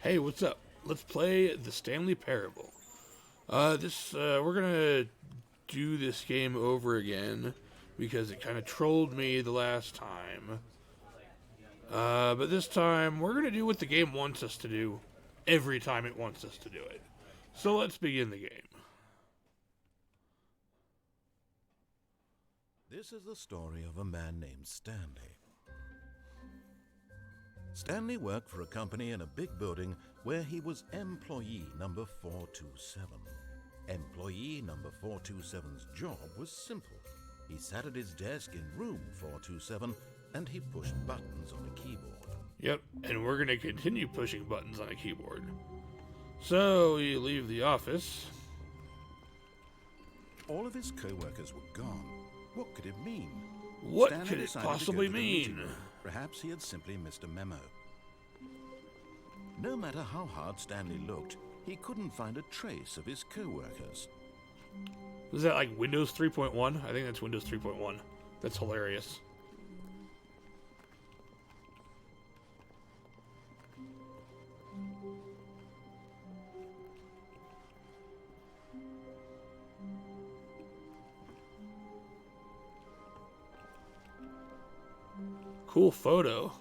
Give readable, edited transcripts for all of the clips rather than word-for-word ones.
Hey, what's up? Let's play the Stanley Parable. We're gonna do this game over again because it kind of trolled me the last time. But this time we're gonna do what the game wants us to do every time it wants us to do it. So let's begin the game. This is the story of a man named Stanley. Stanley worked for a company in a big building where he was employee number 427. Employee number 427's job was simple. He sat at his desk in room 427 and he pushed buttons on a keyboard. Yep, and we're gonna continue pushing buttons on a keyboard. So you leave the office. All of his co-workers were gone. What could it mean? What Stanley could it decided to possibly go to the meeting mean? room. Perhaps he had simply missed a memo. No matter how hard Stanley looked, he couldn't find a trace of his co-workers. Was that like Windows 3.1? I think that's Windows 3.1. That's hilarious. Cool photo.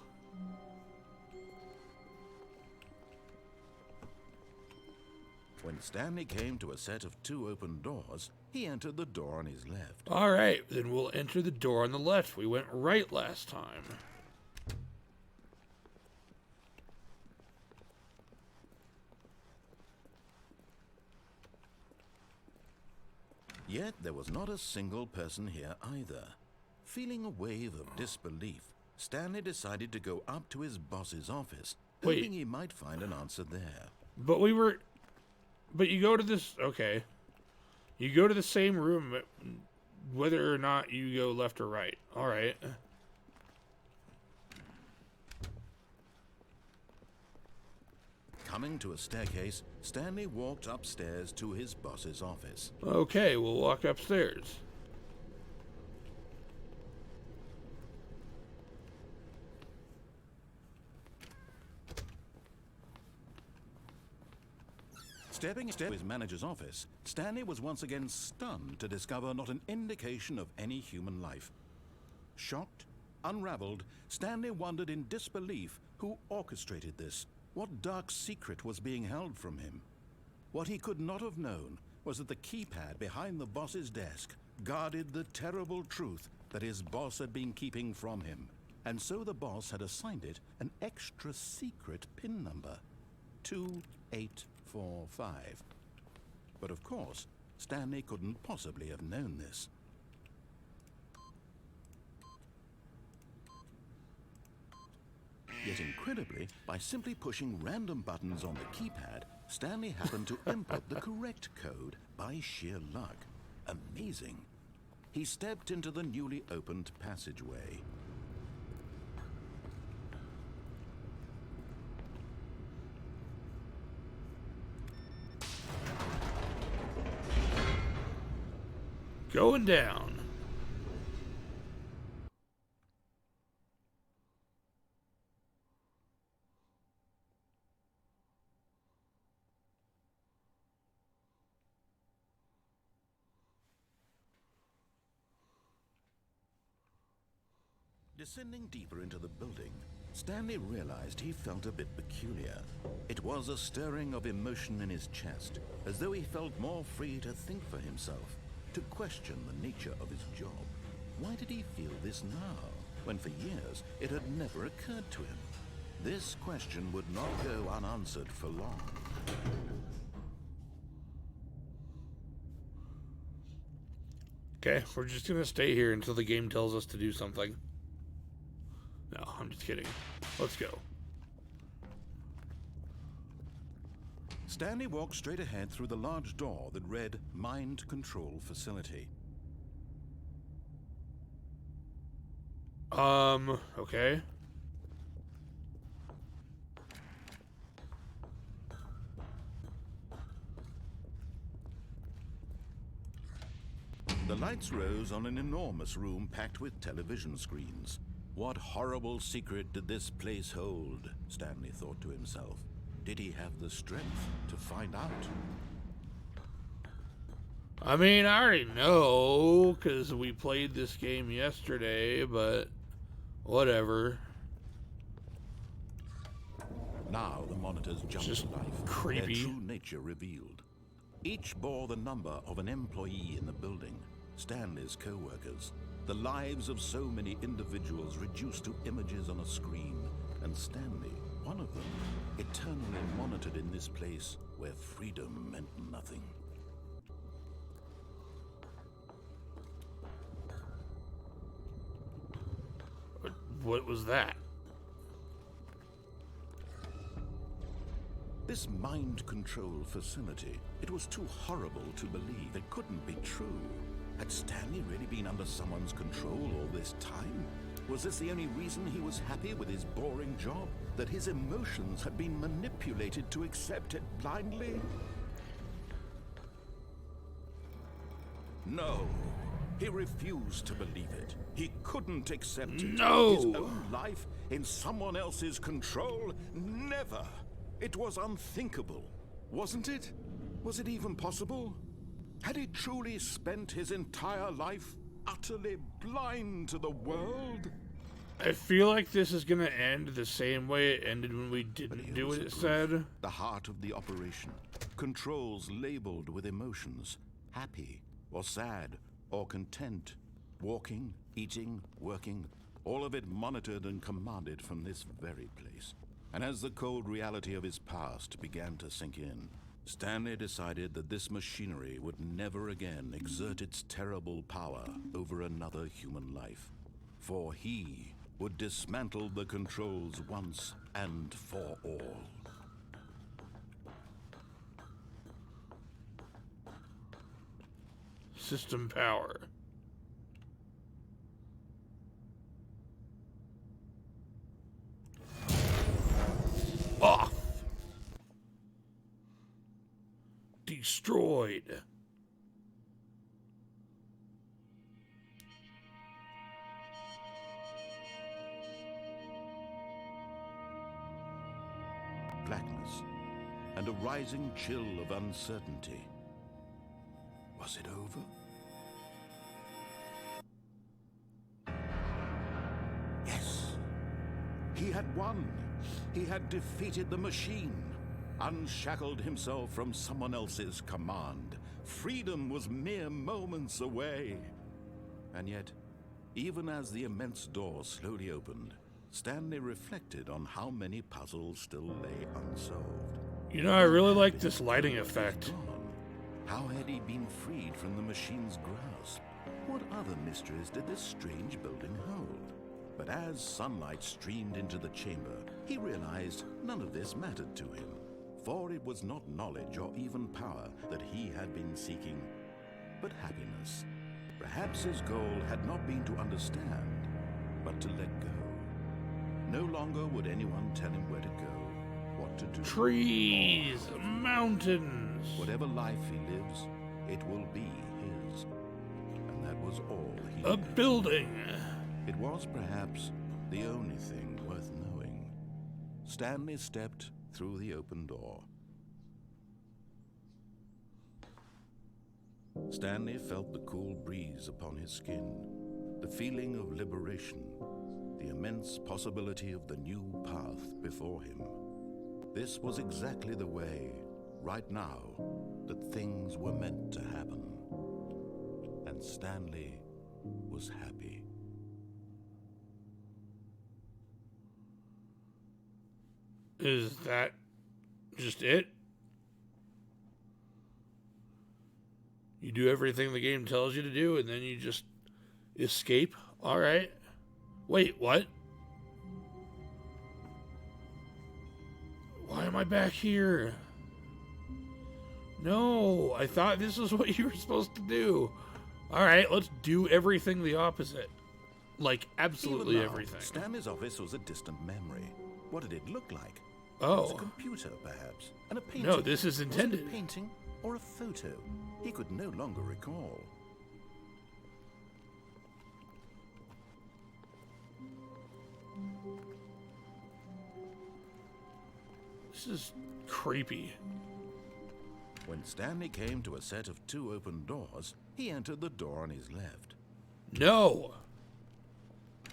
When Stanley came to a set of two open doors, he entered the door on his left. Alright, then we'll enter the door on the left. We went right last time. Yet there was not a single person here either. Feeling a wave of disbelief, Stanley decided to go up to his boss's office, hoping he might find an answer there. But you go to this, okay. You go to the same room whether or not you go left or right. Alright. Coming to a staircase, Stanley walked upstairs to his boss's office. Okay, we'll walk upstairs. Stepping into his manager's office, Stanley was once again stunned to discover not an indication of any human life. Shocked, unraveled, Stanley wondered in disbelief who orchestrated this. What dark secret was being held from him? What he could not have known was that the keypad behind the boss's desk guarded the terrible truth that his boss had been keeping from him. And so the boss had assigned it an extra secret PIN number, 2845. But of course, Stanley couldn't possibly have known this. Yet incredibly, by simply pushing random buttons on the keypad, Stanley happened to input the correct code by sheer luck. Amazing. He stepped into the newly opened passageway. Going down. Descending deeper into the building, Stanley realized he felt a bit peculiar. It was a stirring of emotion in his chest, as though he felt more free to think for himself, to question the nature of his job. Why did he feel this now, when for years it had never occurred to him? This question would not go unanswered for long. Okay, we're just gonna stay here until the game tells us to do something. No, I'm just kidding. Let's go. Stanley walked straight ahead through the large door that read Mind Control Facility. Okay. The lights rose on an enormous room packed with television screens. What horrible secret did this place hold? Stanley thought to himself. did he have the strength to find out? I mean, I already know, because we played this game yesterday, but whatever. Now the monitors jumped Just to life, creepy. their true nature revealed. Each bore the number of an employee in the building, Stanley's co-workers, the lives of so many individuals reduced to images on a screen, and Stanley, one of them, eternally monitored in this place where freedom meant nothing. What was that? This mind control facility, it was too horrible to believe. It couldn't be true. Had Stanley really been under someone's control all this time? Was this the only reason he was happy with his boring job? That his emotions had been manipulated to accept it blindly? No. He refused to believe it. He couldn't accept it. No! His own life in someone else's control? Never! It was unthinkable, wasn't it? Was it even possible? Had he truly spent his entire life utterly blind to the world? I feel like this is gonna end the same way it ended when we didn't do what it said. The heart of the operation. Controls labeled with emotions. Happy, or sad, or content. Walking, eating, working. All of it monitored and commanded from this very place. And as the cold reality of his past began to sink in, Stanley decided that this machinery would never again exert its terrible power over another human life. For he would dismantle the controls once and for all. System power. Off. Destroyed. Blackness and a rising chill of uncertainty. Was it over? Yes. He had won. He had defeated the machine, unshackled himself from someone else's command. Freedom was mere moments away. And yet, even as the immense door slowly opened, Stanley reflected on how many puzzles still lay unsolved. You know, I really like this lighting effect. How had he been freed from the machine's grasp? What other mysteries did this strange building hold? But as sunlight streamed into the chamber, he realized none of this mattered to him. For it was not knowledge or even power that he had been seeking, but happiness. Perhaps his goal had not been to understand, but to let go. No longer would anyone tell him where to go, what to do. Trees, mountains. Whatever life he lives, it will be his. And that was all he A knew. building. It was perhaps the only thing worth knowing. Stanley stepped through the open door. Stanley felt the cool breeze upon his skin, the feeling of liberation, the immense possibility of the new path before him. This was exactly the way, right now, that things were meant to happen. And Stanley was happy. Is that just it? You do everything the game tells you to do, and then you just escape? Alright. Wait, what? Why am I back here? No, I thought this was what you were supposed to do. Alright, let's do everything the opposite. Like, absolutely Even now, everything. Stanley's office was a distant memory. What did it look like? Oh. It was a computer, perhaps. And a painting. No, this is Was it intended. a painting or a photo? He could no longer recall. This is Creepy. When Stanley came to a set of 2 open doors, he entered the door on his left. No!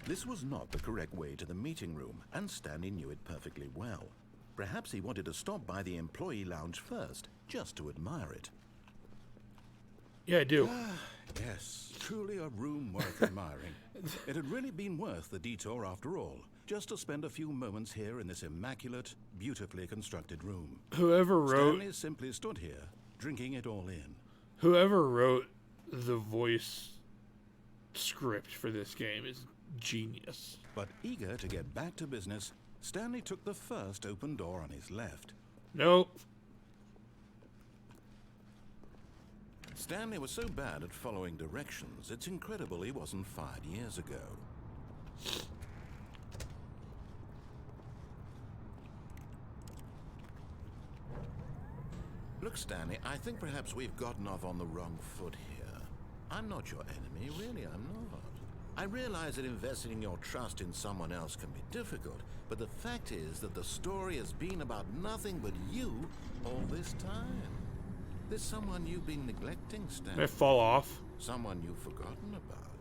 This was not the correct way to the meeting room, and Stanley knew it perfectly well. Perhaps he wanted to stop by the employee lounge first, just to admire it. Yeah, I do. Yes, truly a room worth admiring. It had really been worth the detour after all, just to spend a few moments here in this immaculate, beautifully constructed room. Whoever wrote... Stanley simply stood here, drinking it all in. Whoever wrote the voice script for this game is genius. But eager to get back to business, Stanley took the first open door on his left. Nope. Stanley was so bad at following directions, it's incredible he wasn't fired years ago. Look, Stanley, I think perhaps we've gotten off on the wrong foot here. I'm not your enemy, really, I'm not. I realize that investing your trust in someone else can be difficult, but the fact is that the story has been about nothing but you all this time. There's someone you've been neglecting, Stanley. Did I fall off? Someone you've forgotten about.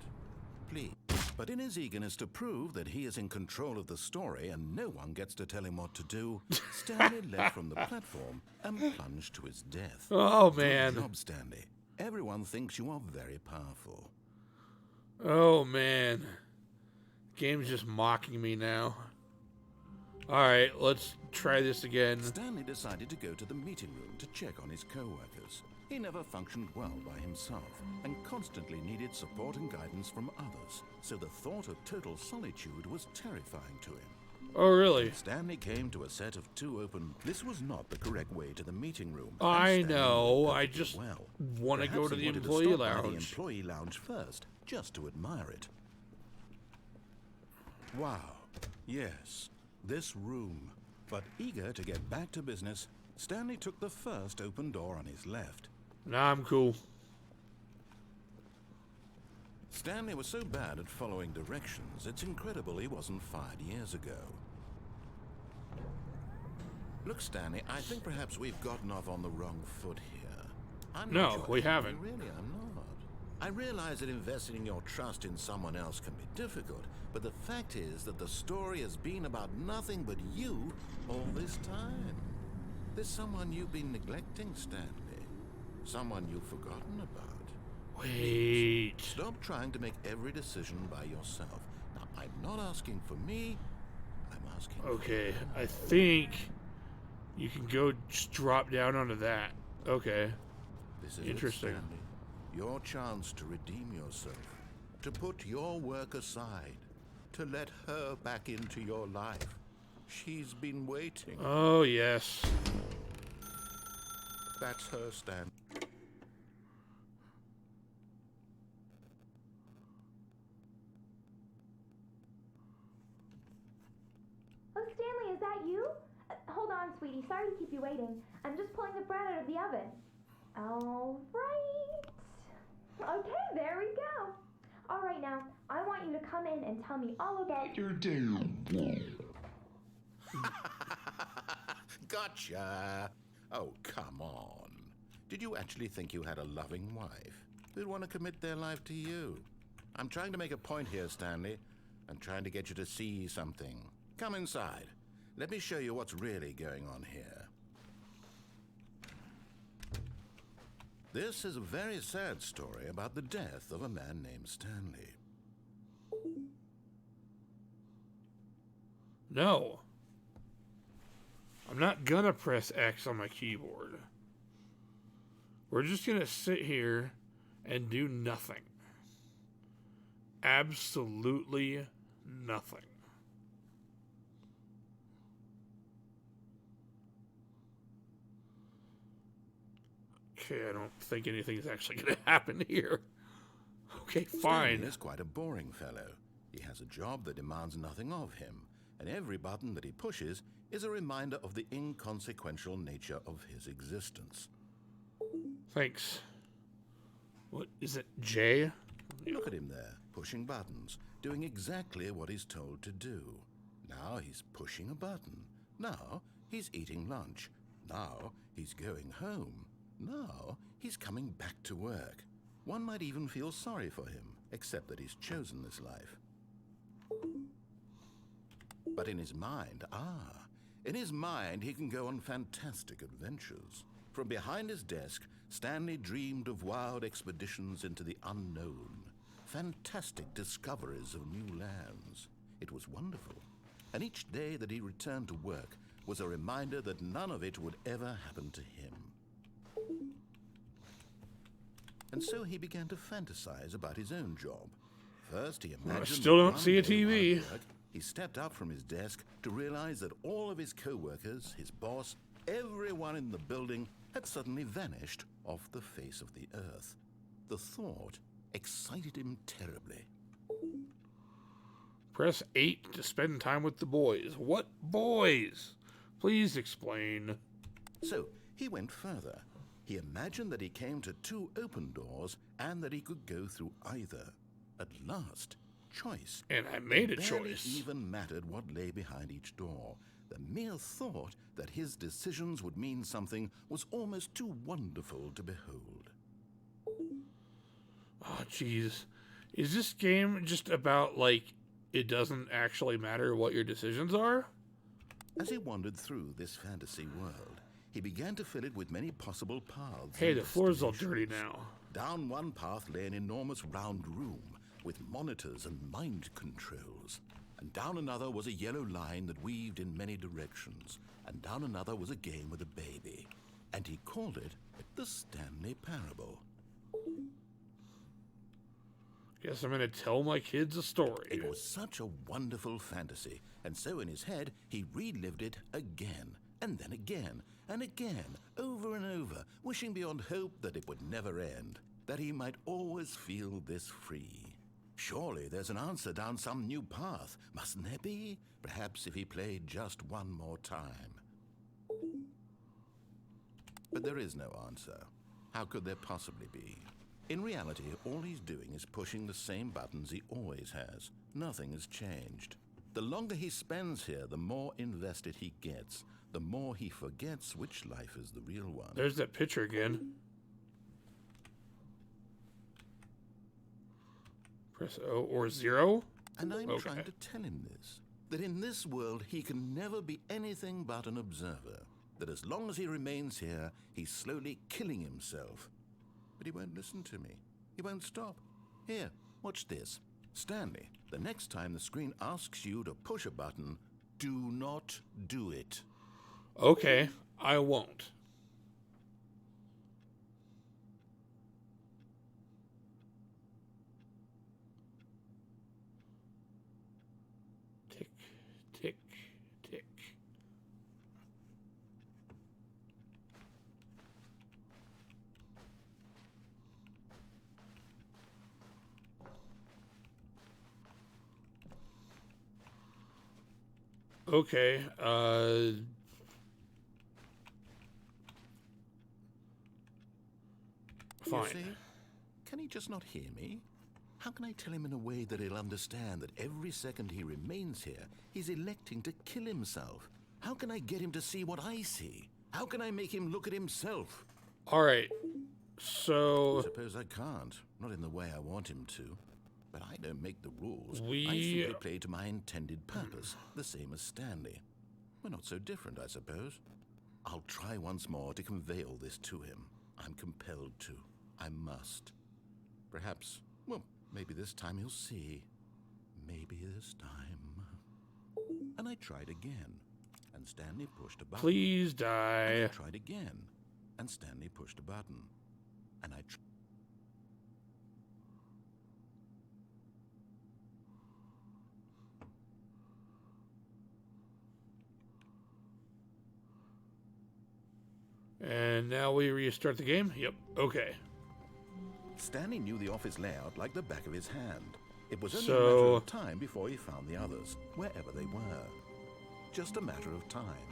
Please. But in his eagerness to prove that he is in control of the story and no one gets to tell him what to do, Stanley leapt from the platform and plunged to his death. Oh, man. Good job, Stanley. Everyone thinks you are very powerful. Oh, man. Game's just mocking me now. Alright, let's try this again. Stanley decided to go to the meeting room to check on his co-workers. He never functioned well by himself and constantly needed support and guidance from others, so the thought of total solitude was terrifying to him. Oh, really? Stanley came to a set of 2 open... This was not the correct way to the meeting room. I know, I just want to go to the employee lounge. The employee lounge first, just to admire it. Wow, yes, this room. But eager to get back to business, Stanley took the first open door on his left. Nah, I'm cool. Stanley was so bad at following directions, it's incredible he wasn't fired years ago. Look, Stanley, I think perhaps we've gotten off on the wrong foot here. No, we haven't. Really, I'm not. I realize that investing your trust in someone else can be difficult, but the fact is that the story has been about nothing but you all this time. There's someone you've been neglecting, Stanley. Someone you've forgotten about. Wait. Stop trying to make every decision by yourself. Now, I'm not asking for me. I'm asking Okay, I think you can go just drop down onto that. Okay. This is interesting. It, Stanley. Your chance to redeem yourself. To put your work aside. To let her back into your life. She's been waiting. Oh, yes. That's her, Stan. Oh, Stanley, is that you? Hold on, sweetie. Sorry to keep you waiting. I'm just pulling the bread out of the oven. All right. Okay, there we go. All right, now, I want you to come in and tell me all about your day. Gotcha. Oh, come on. Did you actually think you had a loving wife who'd want to commit their life to you? I'm trying to make a point here, Stanley. I'm trying to get you to see something. Come inside. Let me show you what's really going on here. This is a very sad story about the death of a man named Stanley. No. I'm not gonna press X on my keyboard. We're just gonna sit here and do nothing. Absolutely nothing. Okay, I don't think anything's actually gonna happen here. Okay, fine. Stanley is quite a boring fellow. He has a job that demands nothing of him, and every button that he pushes is a reminder of the inconsequential nature of his existence. Thanks. What is it, J? Look at him there, pushing buttons, doing exactly what he's told to do. Now he's pushing a button. Now he's eating lunch. Now he's going home. Now he's coming back to work. One might even feel sorry for him, except that he's chosen this life. But in his mind, he can go on fantastic adventures. From behind his desk, Stanley dreamed of wild expeditions into the unknown, fantastic discoveries of new lands. It was wonderful, and each day that he returned to work was a reminder that none of it would ever happen to him. And so he began to fantasize about his own job. First, he imagined... Still don't one see a day TV. while at work, he stepped up from his desk to realize that all of his co-workers, his boss, everyone in the building had suddenly vanished off the face of the earth. The thought excited him terribly. Press 8 to spend time with the boys. What boys? Please explain. So he went further. He imagined that he came to 2 open doors and that he could go through either. At last, choice. And I made a It barely choice. even mattered what lay behind each door. The mere thought that his decisions would mean something was almost too wonderful to behold. Oh, jeez. Is this game just about, like, it doesn't actually matter what your decisions are? As he wandered through this fantasy world, he began to fill it with many possible paths. Hey, and the floor's all dirty destinations. now. Down one path lay an enormous round room with monitors and mind controls. And down another was a yellow line that weaved in many directions. And down another was a game with a baby. And he called it the Stanley Parable. Guess I'm gonna tell my kids a story. It was such a wonderful fantasy, and so in his head he relived it again, and then again, and again, over and over, wishing beyond hope that it would never end, that he might always feel this free. Surely there's an answer down some new path, mustn't there be? Perhaps if he played just one more time. But there is no answer. How could there possibly be? In reality, all he's doing is pushing the same buttons he always has. Nothing has changed. The longer he spends here, the more invested he gets. The more he forgets which life is the real one. There's that picture again. Press O or 0. And I'm Okay. trying to tell him this. That in this world, he can never be anything but an observer. That as long as he remains here, he's slowly killing himself. But he won't listen to me. He won't stop. Here, watch this. Stanley, the next time the screen asks you to push a button, do not do it. Okay, I won't. Tick, tick, tick. Okay, You fine. see? Can he just not hear me? How can I tell him in a way that he'll understand that every second he remains here, he's electing to kill himself? How can I get him to see what I see? How can I make him look at himself? Alright, I so suppose I can't. Not in the way I want him to. But I don't make the rules. I We- simply play to my intended purpose, the same as Stanley. We're not so different, I suppose. I'll try once more to convey all this to him. I'm compelled to. I must. Perhaps, well, maybe this time he'll see. Maybe this time. And I tried again. And Stanley pushed a button. please And die. I tried again. And Stanley pushed a button. And I And now we restart the game? Yep, okay. Stanley knew the office layout like the back of his hand. It was only a So- matter of time before he found the others, wherever they were. Just a matter of time.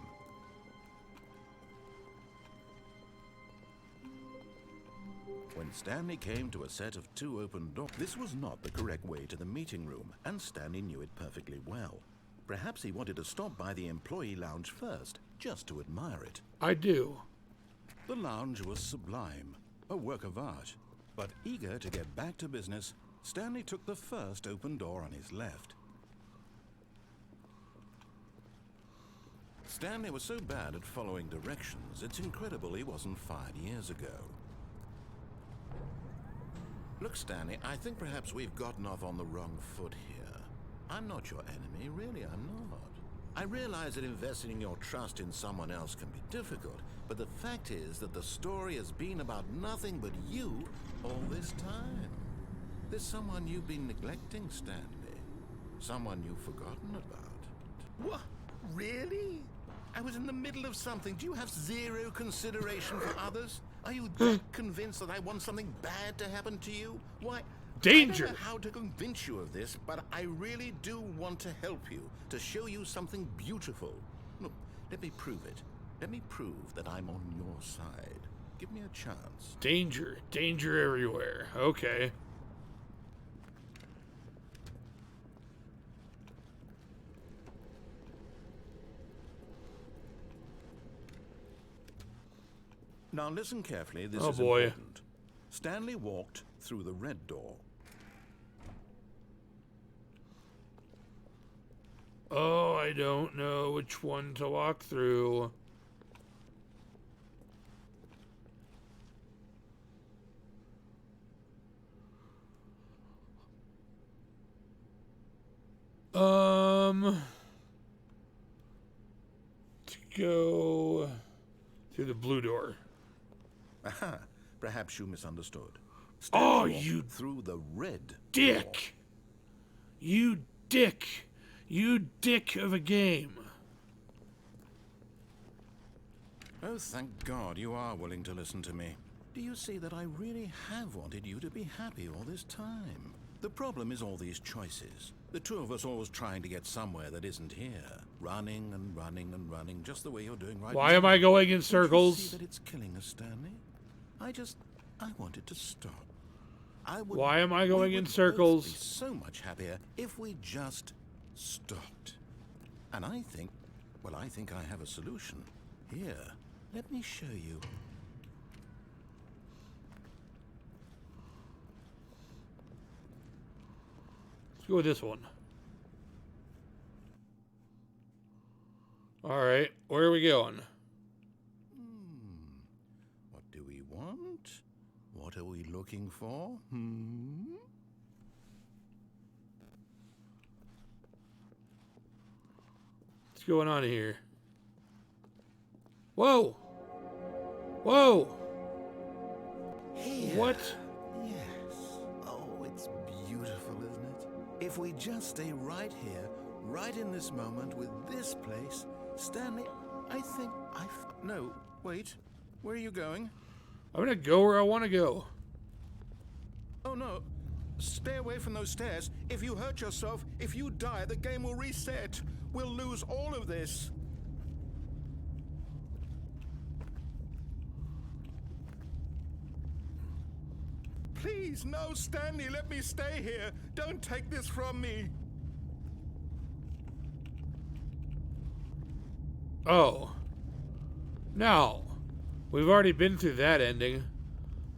When Stanley came to a set of 2 open doors, this was not the correct way to the meeting room, and Stanley knew it perfectly well. Perhaps he wanted to stop by the employee lounge first, just to admire it. I do. The lounge was sublime, a work of art. But eager to get back to business, Stanley took the first open door on his left. Stanley was so bad at following directions, it's incredible he wasn't fired years ago. Look, Stanley, I think perhaps we've gotten off on the wrong foot here. I'm not your enemy, really, I'm not. I realize that investing your trust in someone else can be difficult, but the fact is that the story has been about nothing but you all this time. There's someone you've been neglecting, Stanley. Someone you've forgotten about. What? Really? I was in the middle of something. Do you have zero consideration for others? Are you that convinced that I want something bad to happen to you? Why? Danger! I don't know how to convince you of this, but I really do want to help you, to show you something beautiful. Look, let me prove it. Let me prove that I'm on your side. Give me a chance. Danger. Danger everywhere. Okay. Now listen carefully, this Oh, is boy. important. Stanley walked through the red door. Oh, I don't know which one to walk through. To go through the blue door. Aha, perhaps you misunderstood. Oh, Stanley walked you through the red dick! You dick! You dick of a game. door. Oh, thank God you are willing to listen to me. Do you see that I really have wanted you to be happy all this time? The problem is all these choices. The two of us always trying to get somewhere that isn't here. Running and running and running, just the way you're doing right now. Why am I going in Don't you circles? see that it's killing us, Stanley? I want it to stop. Why am I going we in would both circles? be so much happier if we just stopped. And I think I have a solution. Here, let me show you. Let's go with this one. Alright, where are we going? What do we want? What are we looking for? What's going on here? Whoa! Whoa! Here. What? Yes. Oh, it's beautiful, isn't it? If we just stay right here, right in this moment with this place, Stanley, I think No, wait. Where are you going? I'm gonna go where I want to go. Oh, no. Stay away from those stairs. If you hurt yourself, if you die, the game will reset. We'll lose all of this. Please, no, Stanley, let me stay here. Don't take this from me. Oh. No. We've already been through that ending.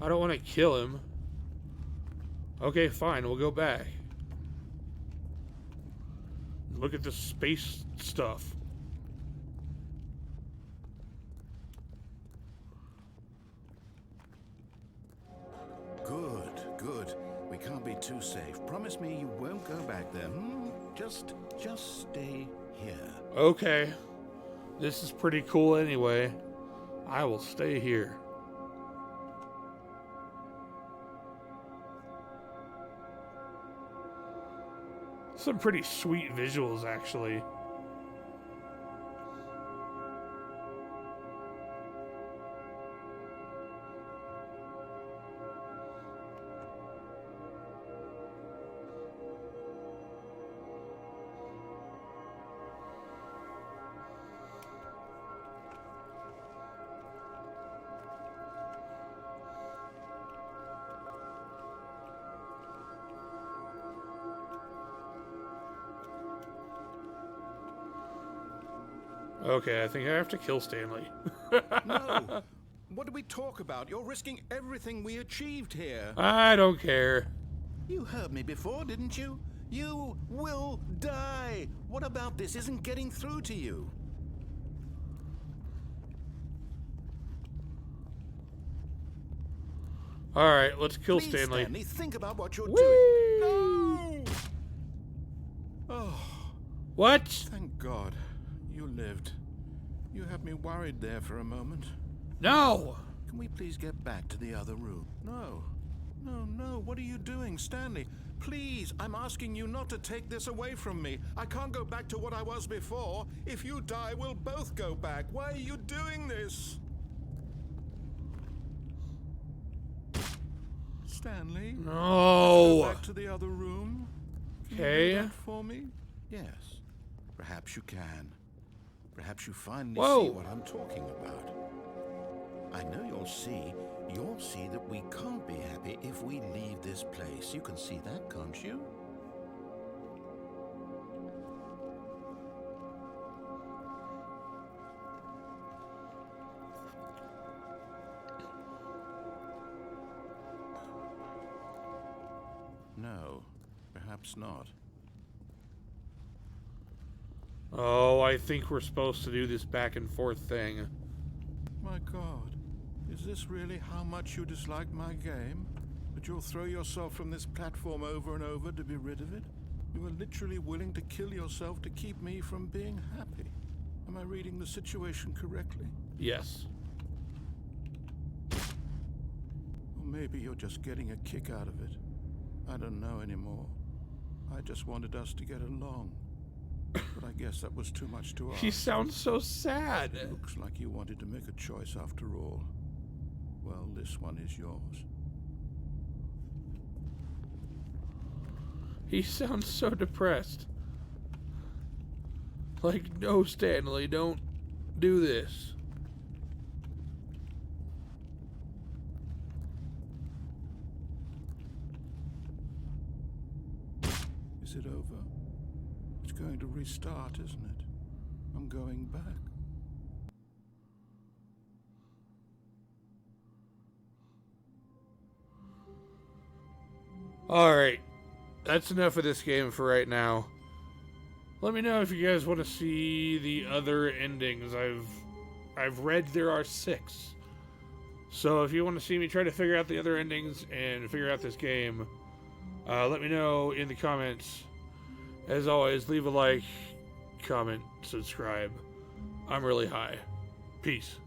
I don't want to kill him. Okay, fine. We'll go back. Look at the space stuff. Good, good. We can't be too safe. Promise me you won't go back there. Just stay here. Okay. This is pretty cool anyway. I will stay here. Some pretty sweet visuals, actually. Okay, I think I have to kill Stanley. No! What did we talk about? You're risking everything we achieved here. I don't care. You heard me before, didn't you? You will die! What about this isn't getting through to you? Alright, let's kill Please, Stanley. Stanley, think about what you're Whee! doing. No! Oh, What? thank God. You lived. You had me worried there for a moment. No! Can we please get back to the other room? No. No, no. What are you doing, Stanley? Please, I'm asking you not to take this away from me. I can't go back to what I was before. If you die, we'll both go back. Why are you doing this? Stanley? No! Go back to the other room? Can you Okay. do that for me? Yes. Perhaps you can. Perhaps you finally Whoa. see what I'm talking about. I know you'll see that we can't be happy if we leave this place. You can see that, can't you? No, perhaps not. Oh, I think we're supposed to do this back and forth thing. My God, is this really how much you dislike my game? That you'll throw yourself from this platform over and over to be rid of it? You are literally willing to kill yourself to keep me from being happy. Am I reading the situation correctly? Yes. Or maybe you're just getting a kick out of it. I don't know anymore. I just wanted us to get along. But I guess that was too much to ask. He sounds so sad. Looks like you wanted to make a choice after all. Well, this one is yours. He sounds so depressed. Like, no, Stanley, don't do this. Is it over? It's going to restart, isn't it? I'm going back. Alright. That's enough of this game for right now. Let me know if you guys want to see the other endings. I've read there are 6. So if you want to see me try to figure out the other endings and figure out this game, let me know in the comments. As always, leave a like, comment, subscribe. I'm really high. Peace.